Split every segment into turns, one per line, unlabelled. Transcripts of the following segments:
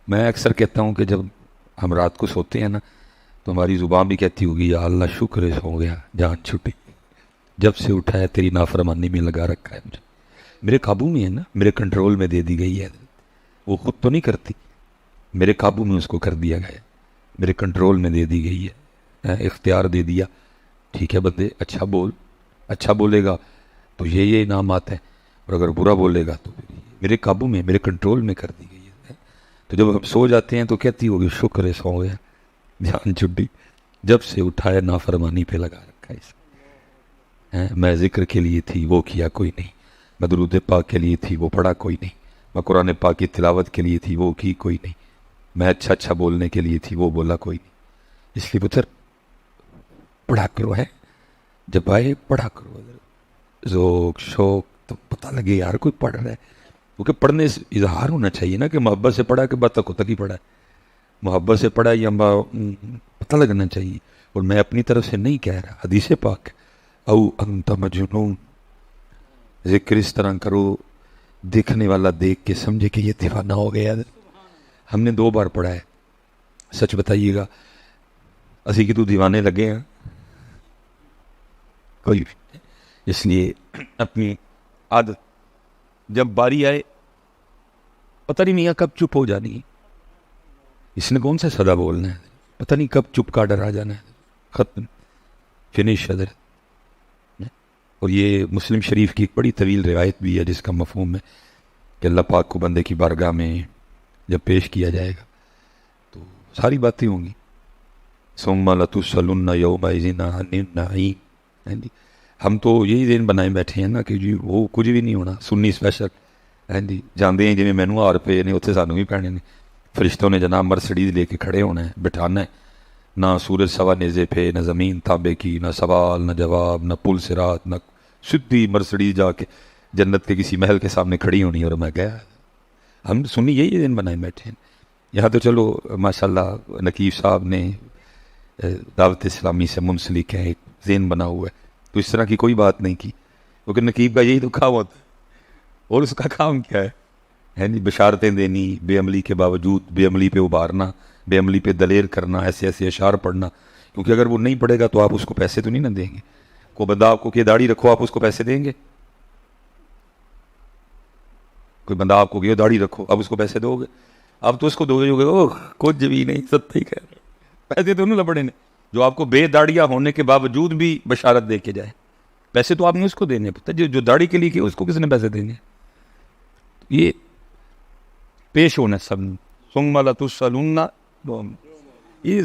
میں اکثر کہتا ہوں کہ جب ہم رات کو سوتے ہیں نا تو ہماری زبان بھی کہتی ہوگی یا اللہ شکر ہے سو گیا جان چھٹی، جب سے اٹھا ہے تیری نافرمانی میں لگا رکھا ہے مجھے، میرے قابو میں ہے نا، میرے کنٹرول میں دے دی گئی ہے، وہ خود تو نہیں کرتی، میرے قابو میں اس کو کر دیا گیا، میرے کنٹرول میں دے دی گئی ہے، اختیار دے دیا۔ ٹھیک ہے بندے، اچھا بول، اچھا بولے گا تو یہ انعامات ہیں، اور اگر برا بولے گا تو پھر میرے قابو میں، میرے کنٹرول میں کر دی گئی ہے۔ تو جب ہم سو جاتے ہیں تو کہتی ہوگی شکر ہے سو گیا جان چھٹی، جب سے اٹھایا نافرمانی پہ لگا رکھا ہے اس نے۔ میں ذکر کے لیے تھی وہ کیا کوئی نہیں، میں درود پاک کے لیے تھی وہ پڑھا کوئی نہیں، میں قرآن پاک کی تلاوت کے لیے تھی وہ کی کوئی نہیں، میں اچھا بولنے کے لیے تھی وہ بولا کوئی نہیں۔ اس لیے پتر پڑھا کرو، ہے جب آئے پڑھا کرو، ذوق شوق تو پتہ لگے یار کوئی پڑھ رہا ہے، کیونکہ پڑھنے سے اظہار ہونا چاہیے نا کہ محبت سے پڑھا کہ بات تک ہی پڑھا ہے، محبت سے پڑھا یا پتہ لگنا چاہیے۔ اور میں اپنی طرف سے نہیں کہہ رہا، حدیث پاک او انت مجنون، ذکر اس طرح کرو دیکھنے والا دیکھ کے سمجھے کہ یہ دیوانہ ہو گیا۔ ہم نے 2 بار پڑھا ہے، سچ بتائیے گا اسی کی تو دیوانے لگے ہیں کوئی بھی۔ اس لیے اپنی عادت جب باری آئے پتہ نہیں میاں کب چپ ہو جانی ہے، اس نے کون سا صدا بولنا ہے، پتہ نہیں کب چپ کا ڈر آ جانا ہے، ختم فنش حضرت۔ اور یہ مسلم شریف کی ایک بڑی طویل روایت بھی ہے جس کا مفہوم ہے کہ اللہ پاک کو بندے کی بارگاہ میں جب پیش کیا جائے گا تو ساری باتیں ہوں گی، ثم لتسألن یومئذ عن النعیم۔ ہم تو یہی دن بنائے بیٹھے ہیں نا کہ جی وہ کچھ بھی نہیں ہونا، سنی اسپیشل جاندے ہیں جی مینو آر پے نے اتنے سانوں بھی پینے نے، فرشتوں نے جناب مرسڈیز لے کے کھڑے ہونا ہے، بٹھانا ہے، نہ سورج سوا نیزے پہ، نہ زمین تانبے کی، نہ سوال نہ جواب، نہ پل صراط، نہ سدھی مرسڈیز جا کے جنت کے کسی محل کے سامنے کھڑی ہونی، اور میں گیا۔ ہم سنی یہی دن بنائے بیٹھے ہیں۔ یہاں تو چلو ماشاءاللہ نقیب صاحب نے دعوت اسلامی سے منسلک ہے، ایک ذہن بنا ہوا ہے، تو اس طرح کی کوئی بات نہیں کی، کیونکہ نقیب کا یہی تو کام ہوتا ہے، اور اس کا کام کیا ہے جی بشارتیں دینی، بے عملی کے باوجود بے عملی پہ ابھارنا، بے عملی پہ دلیر کرنا، ایسے اشعار پڑھنا، کیونکہ اگر وہ نہیں پڑھے گا تو آپ اس کو پیسے تو نہیں نہ دیں گے۔ کوئی بندہ آپ کو کہ داڑھی رکھو، آپ اس کو پیسے دیں گے؟ کوئی بندہ آپ کو کہ داڑھی رکھو، اب اس کو پیسے دو گے؟ اب تو اس کو دو گے اوہ کچھ بھی نہیں، سب ہی کہہ رہے، پیسے تو نہیں لبڑے نے، جو آپ کو بے داڑیاں ہونے کے باوجود بھی بشارت دے کے جائے، پیسے تو آپ نے اس کو دینے، پتہ جو داڑھی کے لیے کہ اس کو کس نے پیسے دینے؟ یہ پیش ہونا سب ثم لتسألن، یہ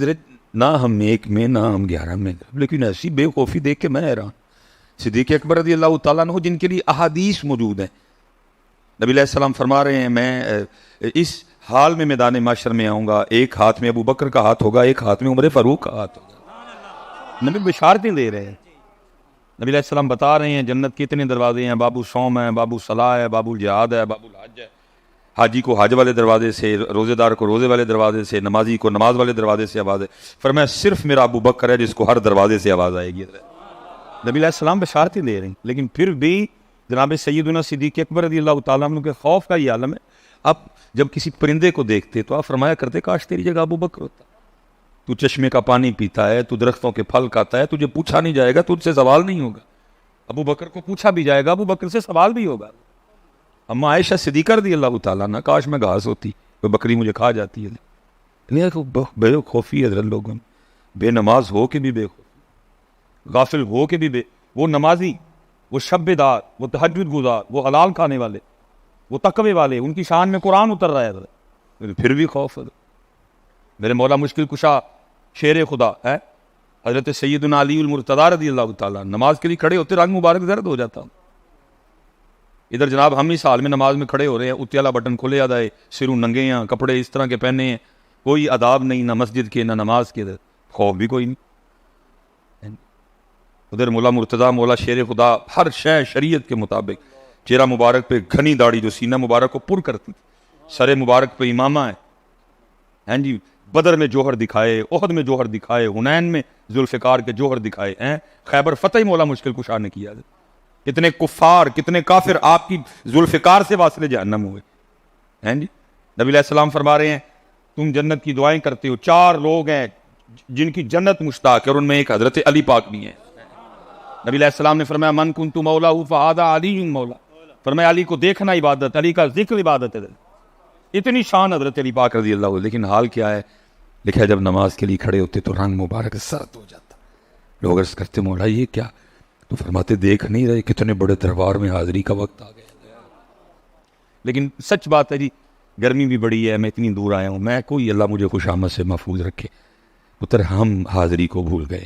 نہ ہم 1 میں نہ ہم 11 میں، لیکن ایسی بے خوفی دیکھ کے میں حیران۔ صدیق اکبر رضی اللہ تعالیٰ عنہ جن کے لیے احادیث موجود ہیں، نبی علیہ السلام فرما رہے ہیں میں اس حال میں میدان معاشر میں آؤں گا، ایک ہاتھ میں ابو بکر کا ہاتھ ہوگا، ایک ہاتھ میں عمر فاروق کا ہاتھ ہوگا۔ نبی بشارتیں دے رہے ہیں، نبی علیہ السلام بتا رہے ہیں جنت کے اتنے دروازے ہیں، بابو صوم ہے، بابو صلاح ہے، بابو الجہاد ہے، بابو الحج ہے، حاجی کو حج والے دروازے سے، روزے دار کو روزے والے دروازے سے، نمازی کو نماز والے دروازے سے آواز ہے، فرمایا صرف میرا ابو بکر ہے جس کو ہر دروازے سے آواز آئے گی۔ نبی علیہ السلام بشارتیں دے رہے ہیں، لیکن پھر بھی جناب سیدنا صدیق اکبر رضی اللہ تعالیٰ عنہ کے خوف کا یہ عالم ہے۔ اب جب کسی پرندے کو دیکھتے تو آپ فرمایا کرتے کاش تیری جگہ ابو بکر ہوتا، تو چشمے کا پانی پیتا ہے، تو درختوں کے پھل کھاتا ہے، تجھے پوچھا نہیں جائے گا، تجھ سے سوال نہیں ہوگا، ابو بکر کو پوچھا بھی جائے گا، ابو بکر سے سوال بھی ہوگا۔ اما عائشہ صدیقہ رضی اللہ تعالیٰ عنہ، کاش میں گھاس ہوتی، کوئی بکری مجھے کھا جاتی ہے۔ بے خوفی حضرت لوگوں، بے نماز ہو کے بھی بے خوفی، غافل ہو کے بھی بے، وہ نمازی، وہ شب دار، وہ تہجد گزار، وہ حلال کھانے والے، وہ تقوی والے، ان کی شان میں قرآن اتر رہا ہے حضرت، پھر بھی خوف ہے۔ میرے مولا مشکل کشا شیر خدا ہے حضرت سیدنا علی المرتضیٰ رضی اللہ تعالیٰ، نماز کے لیے کھڑے ہوتے رنگ مبارک زرد ہو جاتا۔ ادھر جناب ہم اس حال میں نماز میں کھڑے ہو رہے ہیں، اتی والا بٹن کھلے جاتا ہے، سروں ننگے ہیں، کپڑے اس طرح کے پہنے ہیں، کوئی آداب نہیں، نہ مسجد کے نہ نماز کے، خوف بھی کوئی نہیں۔ ادھر مولا مرتضیٰ مولا شیر خدا ہر شے شریعت کے مطابق، چہرہ مبارک پہ گھنی داڑھی جو سینہ مبارک کو پر کرتی، سر مبارک پہ امامہ ہے، جی بدر میں جوہر دکھائے، احد میں جوہر دکھائے، حنین میں ذوالفقار کے جوہر دکھائے، خیبر فتح مولا مشکل کشا نے کیا۔ کتنے کفار کتنے کافر آپ کی ذوالفقار سے واصل جہنم ہوئے، ہیں جی۔ نبی علیہ السلام فرما رہے ہیں تم جنت کی دعائیں کرتے ہو. 4 لوگ ہیں جن کی جنت مشتاق ہے اور ان میں ایک حضرت علی پاک بھی ہیں. نبی علیہ السلام نے فرمایا من کنت مولا فہذا علی مولا. فرمایا علی کو دیکھنا عبادت, علی کا ذکر عبادت ہے. اتنی شان حضرت علی پاک رضی اللہ عنہ. لیکن حال کیا ہے, لکھا ہے جب نماز کے لیے کھڑے ہوتے تو رنگ مبارک سرد ہو جاتا. لوگ عرض کرتے مولا یہ کیا؟ تو فرماتے دیکھ نہیں رہے کتنے بڑے دربار میں حاضری کا وقت آ گیا. لیکن سچ بات ہے جی, گرمی بھی بڑی ہے, میں اتنی دور آیا ہوں, میں کوئی اللہ مجھے خوش آمد سے محفوظ رکھے. پتر ہم حاضری کو بھول گئے.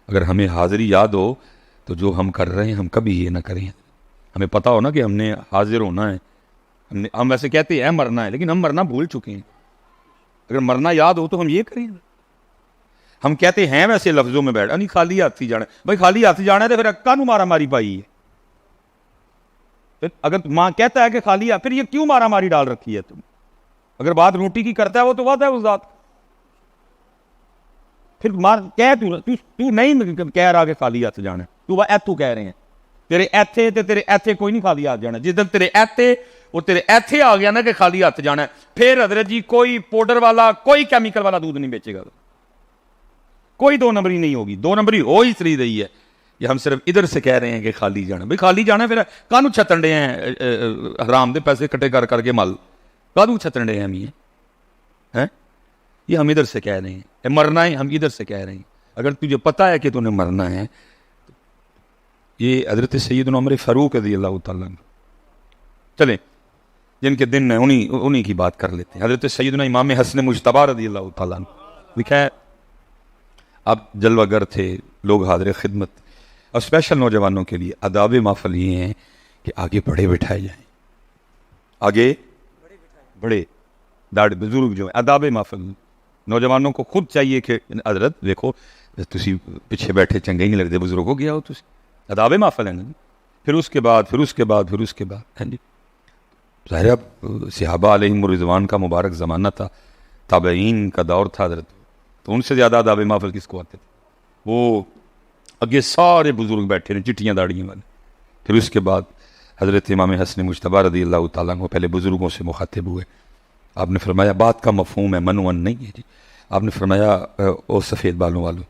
اگر ہمیں حاضری یاد ہو تو جو ہم کر رہے ہیں ہم کبھی یہ نہ کریں. ہمیں پتہ ہو نا کہ ہم نے حاضر ہونا ہے. ہم ویسے کہتے ہیں مرنا ہے, لیکن ہم مرنا بھول چکے ہیں. اگر مرنا یاد ہو تو ہم یہ کریں. ہم کہتے ہیں ویسے لفظوں میں بیٹھ نہیں خالی ہاتھی جانا ہے. بھائی خالی ہاتھی جانا ہے تو پھر اکا نو مارا ماری پائی ہے. اگر ماں کہتا ہے کہ خالی ہے پھر یہ کیوں مارا ماری ڈال رکھی ہے تم؟ اگر بات روٹی کی کرتا ہے وہ تو بات ہے اس ذات. پھر مار تو نہیں کہہ رہا کہ خالی ہاتھ جانا ہے, تو ایتھو کہہ رہے ہیں تیرے ایتھے تے تیرے ایتھے کوئی نہیں خالی ہاتھ جانا. جس دن تیرے ایتھے اور تیرے ایتھے آ گیا نا کہ خالی ہاتھ جانا ہے, پھر حضرت جی کوئی پاؤڈر والا کوئی کیمیکل والا دودھ نہیں بیچے گا. کوئی 2 نمبری نہیں ہوگی. 2 نمبری ہو ہی سری رہی ہے. یہ ہم صرف ادھر سے کہہ رہے ہیں کہ خالی جانا. بھائی خالی جانا ہے پھر کانو چھتنڈے ہیں حرام دے پیسے کٹے کر کر کے مال کانو چھتنڈے ہیں ہم یہ ہم ادھر سے کہہ رہے ہیں. مرنا ہے ہم ادھر سے کہہ رہے ہیں. اگر تجھے پتا ہے کہ تو نے مرنا ہے. یہ حضرت سیدنا عمر فاروق رضی اللہ تعالیٰ عنہ, چلیں جن کے دن ہیں انہی کی بات کر لیتے ہیں. حضرت سیدنا امام حسن مجتبی رضی اللہ تعالیٰ عنہ, لکھا ہے اب جلوہ گر تھے, لوگ حاضر خدمت. اور اسپیشل نوجوانوں کے لیے آداب محفل یہ ہیں کہ آگے بڑے بٹھائے جائیں. آگے بڑے داڑھ بزرگ جو ہیں آداب محفل. نوجوانوں کو خود چاہیے کہ حضرت دیکھو تسی پیچھے بیٹھے چنگے نہیں لگتے, بزرگ ہو گیا ہو تسی. آداب محفل ہیں. پھر اس کے بعد ہیں جی ظاہر اب صحابہ علیہم الرضوان کا مبارک زمانہ تھا, تابعین کا دور تھا حضرت, تو ان سے زیادہ آداب محفل کس کو آتے تھے؟ وہ اگے سارے بزرگ بیٹھے ہیں چٹیاں داڑیاں والے. پھر اس کے بعد حضرت امام حسن مجتبی رضی اللہ تعالیٰ عنہ پہلے بزرگوں سے مخاطب ہوئے. آپ نے فرمایا بات کا مفہوم ہے, منون نہیں ہے جی. آپ نے فرمایا او سفید بالوں والوں,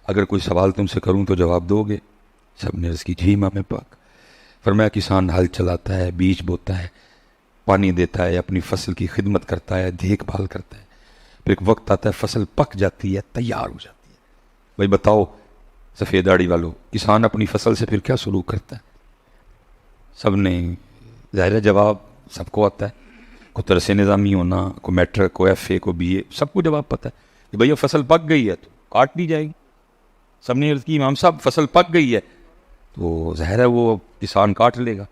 اگر کوئی سوال تم سے کروں تو جواب دو گے؟ سب نے عرض کی جی امام پاک. فرمایا کسان ہل چلاتا ہے, بیج بوتا ہے, پانی دیتا ہے, اپنی فصل کی خدمت کرتا ہے, دیکھ بھال کرتا ہے. پھر ایک وقت آتا ہے فصل پک جاتی ہے, تیار ہو جاتی ہے. بھائی بتاؤ سفید داڑھی والو, کسان اپنی فصل سے پھر کیا سلوک کرتا ہے؟ سب نے ظاہر جواب سب کو آتا ہے. کو ترس نظامی ہونا, کو میٹرک, کو ایف اے, کو بی اے, سب کو جواب پتہ ہے کہ بھئی فصل پک گئی ہے تو کاٹ لی جائے گی. سب نے عرض کی امام صاحب فصل پک گئی ہے تو ظاہر ہے وہ کسان کاٹ لے گا.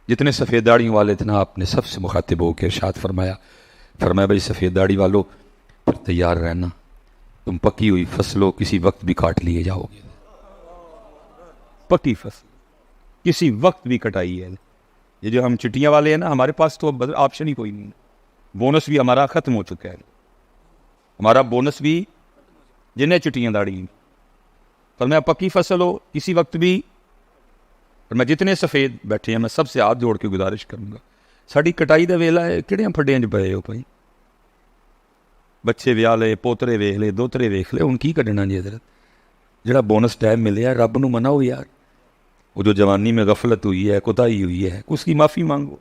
جتنے سفید داڑیوں والے تھے نا, آپ نے سب سے مخاطب ہو کے ارشاد فرمایا بھئی سفید داڑھی والو پھر تیار رہنا, تم پکی ہوئی فصلوں کسی وقت بھی کاٹ لیے جاؤ گے. پکی فصل کسی وقت بھی کٹائی ہے. یہ جو ہم چٹیاں والے ہیں نا, ہمارے پاس تو آپشن ہی کوئی نہیں. بونس بھی ہمارا ختم ہو چکا ہے. ہمارا بونس بھی جنہیں چٹیاں داڑی. پر میں پکی فصل ہو کسی وقت بھی. اور میں جتنے سفید بیٹھے ہیں میں سب سے ہاتھ جوڑ کے گزارش کروں گا, ساری کٹائی دا ویلا ہے, کہڑے پھڈیاں چ پئے ہو بھائی. بچے ویاہ لے, پوترے ویخ لے, دوترے ویخ لے, ان کی کڈنا جی حضرت. جڑا بونس ٹائم ملے رب نو مناؤ یار. وہ جو جوانی میں غفلت ہوئی ہے, کوتاہی ہوئی ہے, اس کی معافی مانگو.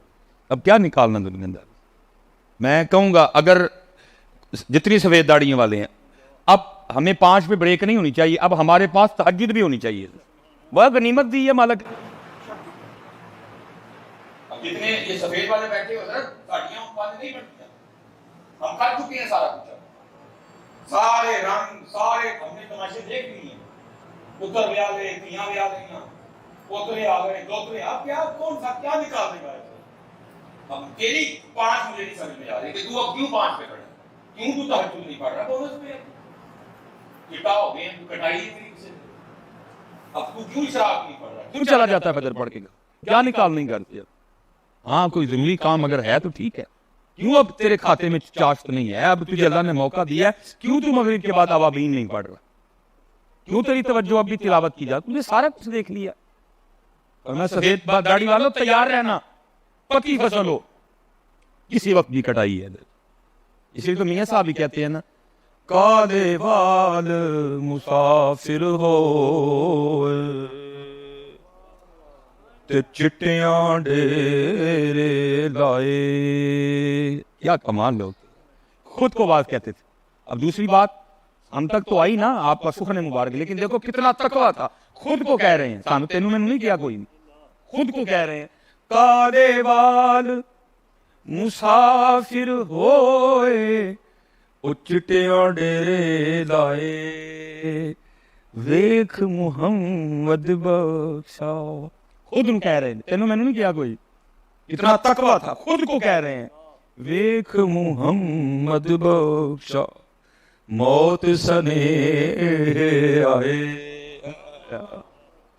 اب کیا نکالنا دنیا دار. میں کہوں گا اگر جتنی سفید داڑیوں والے ہیں, اب ہمیں 5 پہ بریک نہیں ہونی چاہیے, اب ہمارے پاس تہجد بھی ہونی چاہیے. وہ غنیمت دی ہے مالک. اب جتنے یہ سفید والے بیٹھے ہو حضرت, داڑیاں بند نہیں بنتی, ہم کر چکے ہیں سارا کچھ. سارے رنگ سارے ہم نے تماشے دیکھ لیے ہیں. پتر ویاہ لے, دھیاں ویاہ لیں, پوترے آ گئے, دوترے. اب کیا کون سا کیا نکالنے کا ہے؟ اب تیری 5 مجھے نہیں سمجھ میں آ رہی کہ تو اب کیوں 5 پہ کھڑا, کیوں تو تہجد نہیں پڑھ رہا؟ بونس پہ کٹا ہو گئے, کٹائی تھی سے. اب تو کیوں اشراق نہیں پڑھ رہا, کیوں چلا جاتا ہے فجر پڑھ کے؟ کیا نکالنے کا؟ ہاں کوئی ضروری کام اگر ہے تو ٹھیک ہے. کیوں اب تیرے کھاتے میں چاشت نہیں ہے, اب تجھے اللہ نے موقع دیا ہے, کیوں تو مغرب کے بعد اوابین نہیں پڑھ رہا؟ کیوں تیری توجہ اب بھی تلاوت کی جاتی؟ تجھے سارا کچھ دیکھ لیا. اور میں سفید داڑھی والوں تیار رہنا, پکی فصل ہو کسی وقت بھی کٹائی ہے. اس لیے تو میاں صاحب بھی کہتے ہیں نا کالے وال مسافر ہو تے چٹیاں ڈیرے لائے. کیا کمال لوگ خود کو بات کہتے تھے. اب دوسری بات ہم تک تو آئی نا آپ کا سخن مبارک, لیکن دیکھو کتنا تقویٰ تھا. خود کو کہہ رہے ہیں, سانو تینوں میں نہیں کیا کوئی, خود کو کہہ رہے ہیں کالے وال مسافر ہوئے او چٹیاں ڈیرے لائے ویکھ محمد بخشا. خود ان کہہ رہے ہیں, تینوں میں نہیں کیا کوئی. اتنا تقویٰ تھا, خود کو کہہ رہے ہیں ویکھ محمد بخشا موت سنے آئے.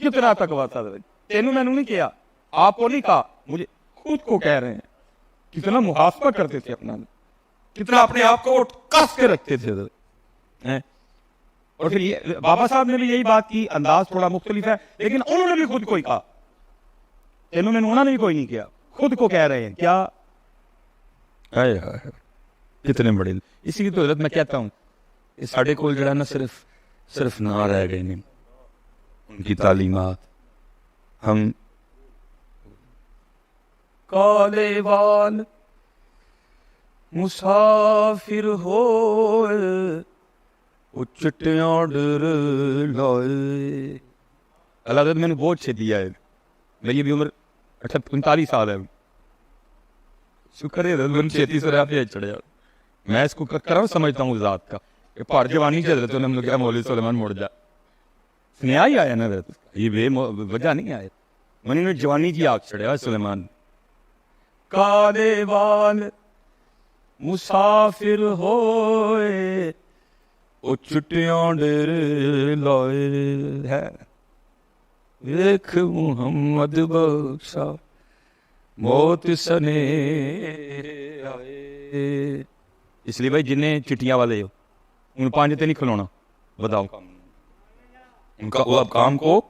کتنا تقویٰ تھا, تینوں میں نہیں کیا, آپ کو نہیں کہا, مجھے خود کو کہہ رہے ہیں. کتنا محاسبہ کرتے تھے اپنا, کتنا اپنے آپ کو کس کے رکھتے تھے. اور پھر یہ بابا صاحب نے بھی یہی بات کی, انداز تھوڑا مختلف ہے لیکن انہوں نے بھی خود کو ہی کہا. تینوں میں انہوں نے بھی کوئی نہیں کیا, خود کو کہہ رہے ہیں. کیا کتنے بڑے. اسی لیے تو حضرت میں کہتا ہوں یہ ساڑھے کول جڑا نا صرف نہ رہ گئے نہیں, ان کی تعلیمات. ہم کالے وال مسافر ہوئے او چٹیاں ڈیرے لائے. اللہ حضرت میں نے بہت چھے دیا ہے, میری بھی عمر 39 سال ہے. شکر ہے حضرت 36 سال پہ چڑھے. میں اس کو کرا سمجھتا ہوں ذات کا پہاڑ جوانی سے حضرت نے ہم لوگ مولوی سلیمان مڑ جا سنیا ہی آیا نا حضرت, یہ بے وجہ نہیں آئے. منی نے جوانی کی آگ چڑھے سلیمان. کالے وال مسافر ہوئے او چٹیاں ڈیرے لائے ہے ویکھ محمد بخشا موت سنے آئے. اس لیے بھائی جنہیں چٹیاں والے ہو ان پانچ تے نہیں کھلونا, بتاؤ ان کا وہ اب کام کو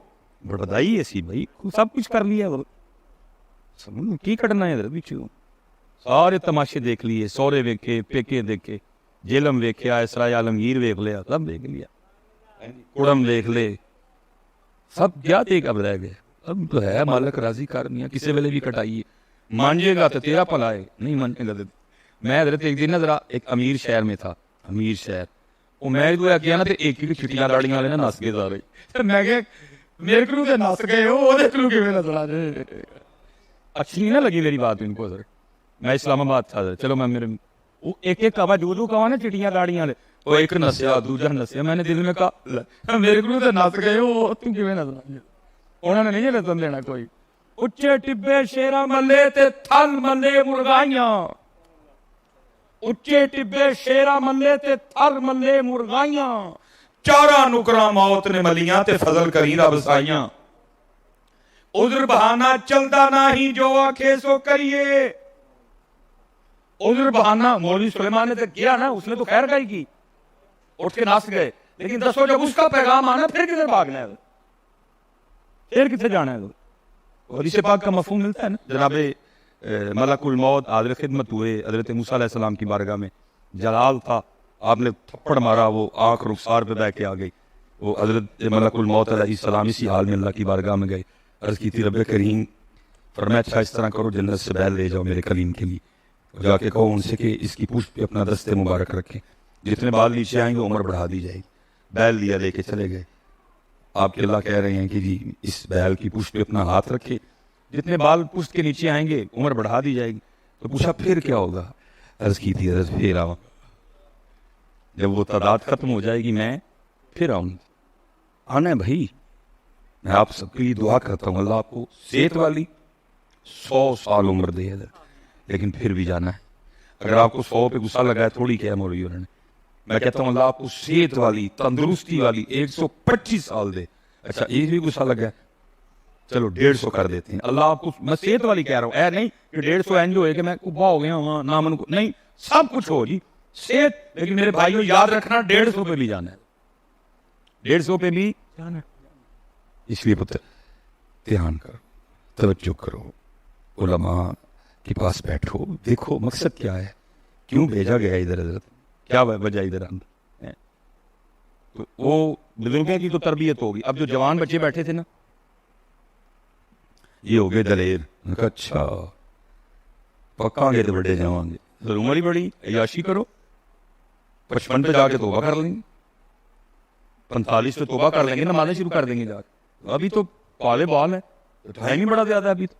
بڑھائی ایسی بھائی سب کچھ کر لیا, کی کرنا ہے پیچھے. سارے تماشے دیکھ لیے, سورے ویکھے, پیکے دیکھے, جیلم ویکھیا, اسرائے عالمگیر ویکھ لیا, سب دیکھ لیا, کڑم دیکھ لے, سب کیا دیکھ اب رہ گئے. اب تو ہے مالک راضی کرنی, کسی ویلے بھی کٹائیے. مانجے گا تو تیرا پلا ہے, نہیں مانجے گا تو. میں حضرت ایک دن نا ذرا ایک امیر شہر میں تھا, امیر شہر, وہ میں دعا کیا نا تو ایک ہی چٹیاں داڑیاں والے نا نس کے جا رہے. میں کہ میرے کو تے نس گئے وہ دیکھ لو کیویں نس رہا جے. اچھی نہیں نہ لگی میری بات ان کو. سر میں اسلام آباد تھا, چلو میں میرے ایک ایک کہا جو کہا نا چٹیاں داڑیاں والے, وہ ایک نسیا دوجا نسیا. میں نے دل میں کہا میرے کو تے نس گئے وہ تم کیویں نس رہا. انہوں نے نہیں رتن دینا کوئی. اچے ٹبے شیرا ملے تے تھل ملے مرغائیاں, اچے ٹبے شیرا ملے تے تھل ملے مرغائیاں, چارہ نکراں موت نے ملیاں تے فضل کری رب سائیاں. عذر بہانہ چلدا نہیں جو آکھے سو کریے. عذر بہانہ مولوی سلیمان نے تو کیا نا, اس نے تو خیر گائی کی, اٹھ کے ناس گئے. لیکن دسو جب اس کا پیغام آنا پھر کدھر بھاگنا ہے, پھر کتنے جانا ہے. حدیث پاک کا مفہوم ملتا ہے نا. جناب ملک الموت حاضر خدمت ہوئے حضرت موسیٰ علیہ السلام کی بارگاہ میں, جلال تھا, آپ نے تھپڑ مارا, وہ آنکھ رخسار پہ بہ کے آ گئی. وہ حضرت ملک الموت علیہ السلام اسی حال میں اللہ کی بارگاہ میں گئے, عرض کی تھی رب کریم فرمایا اچھا اس طرح کرو جنت سے بیل لے جاؤ میرے کلیم کے لیے, جا کے کہو ان سے کہ اس کی پشت پہ اپنا دستے مبارک رکھیں, جتنے بال نیچے آئیں گے عمر بڑھا دی جائے گی. بیل لیا, لے کے چلے گئے. آپ کے اللہ کہہ رہے ہیں کہ جی اس بیل کی پشت پہ اپنا ہاتھ رکھے, جتنے بال پشت کے نیچے آئیں گے عمر بڑھا دی جائے گی. تو پوچھا پھر کیا ہوگا, عرض کی تھی عرض پھر آؤں, جب وہ تعداد ختم ہو جائے گی میں پھر آؤں. آنا ہے بھائی, میں آپ سب کے لیے دعا کرتا ہوں اللہ آپ کو صحت والی 100 سال عمر دے, لیکن پھر بھی جانا ہے. اگر آپ کو 100 پہ غصہ لگا ہے تھوڑی کیا مولوی نے, میں کہتا ہوں اللہ آپ کو صحت والی تندرستی والی 125 سال دے. اچھا ایک بھی غصہ لگا ہے, چلو 150 کر دیتے ہیں. اللہ آپ کو, میں صحت والی کہہ رہا ہوں, اے نہیں کہ 150 اینج ہوئے کہ میں کبا ہو گیا ہوں نہ من کو, نہیں سب کچھ ہو جی صحت. لیکن میرے بھائیوں یاد رکھنا 150 پہ بھی جانا ہے, 150 پہ بھی جانا ہے. اس لیے پتہ دھیان کرو, توجہ کرو, علماء کے پاس بیٹھو, دیکھو مقصد کیا ہے. کیوں بھیجا گیا ادھر حضرت, کیا وجہ ادھر آنا. تو وہ بزرگوں کی تو تربیت ہوگی. اب جو جوان بچے بیٹھے تھے نا, یہ ہو گئے دلیر. اچھا پکا گے تو بڑے جوان گے, پھر عمر ہی بڑی, عیاشی کرو. 55 پہ جا کے توبہ کر لیں گے, 45 پہ توبہ کر لیں گے, نمازیں شروع کر دیں گے جا کے. ابھی تو پالے بال ہے, ٹائم ہی بڑا زیادہ ہے ابھی تو.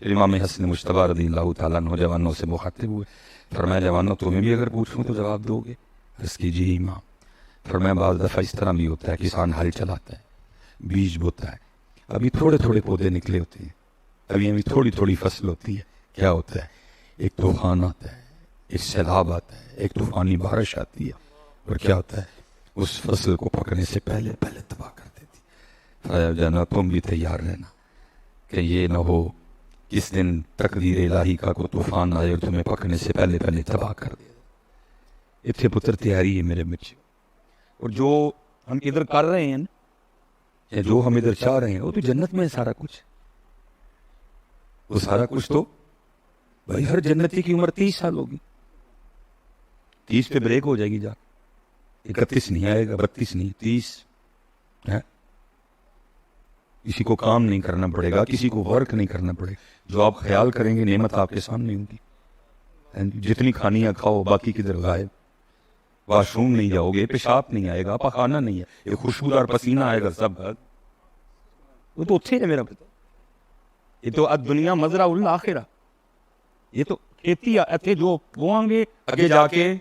پھر امام حسن مجتبی رضی اللہ تعالیٰ نوجوانوں سے مخاطب ہوئے, فرمایا جوانوں تمہیں بھی اگر پوچھوں تو جواب دو گے؟ عرض کی جی امام. فرمایا بعض دفعہ اس طرح بھی ہوتا ہے, کسان ہل چلاتا ہے, بیج بوتا ہے, ابھی تھوڑے تھوڑے پودے نکلے ہوتے ہیں, ابھی تھوڑی تھوڑی فصل ہوتی ہے. کیا ہوتا ہے, ایک طوفان آتا ہے, ایک سیلاب آتا ہے, ایک طوفانی بارش آتی ہے, اور کیا ہوتا ہے, اس فصل کو پکنے سے پہلے تباہ کر دیتی. فرمایا جانا تم بھی تیار رہنا کہ یہ نہ ہو کس دن تقدیر الہی کا کوئی طوفان آئے اور تمہیں پکنے سے پہلے تباہ کر دے. اتنے پتر تیاری ہے میرے بچے. اور جو ہم ادھر کر رہے ہیں یا جو ہم ادھر چاہ رہے ہیں وہ تو جنت میں ہے سارا کچھ. وہ سارا کچھ تو بھائی ہر جنتی کی عمر 30 سال ہوگی. 30 پہ بریک ہو جائے گی جا, 31 نہیں آئے گا, 32 نہیں, 30 ہے. کسی کو کام نہیں کرنا پڑے گا, کسی کو ورک نہیں کرنا پڑے گا. جو آپ خیال کریں گے نعمت آپ کے سامنے ہوگی. جتنی کھانیاں کھاؤ باقی کدھر غائب. واش روم نہیں جاؤ گے, پیشاب نہیں آئے گا, پخانہ نہیں ہے, یہ خوشبودار پسینہ آئے گا سب. وہ تو اچھے ہے میرا پتا. یہ تو دنیا مزرعہ الآخرہ, یہ تو کھیتی ہے جو بوئیں گے آگے جا کے.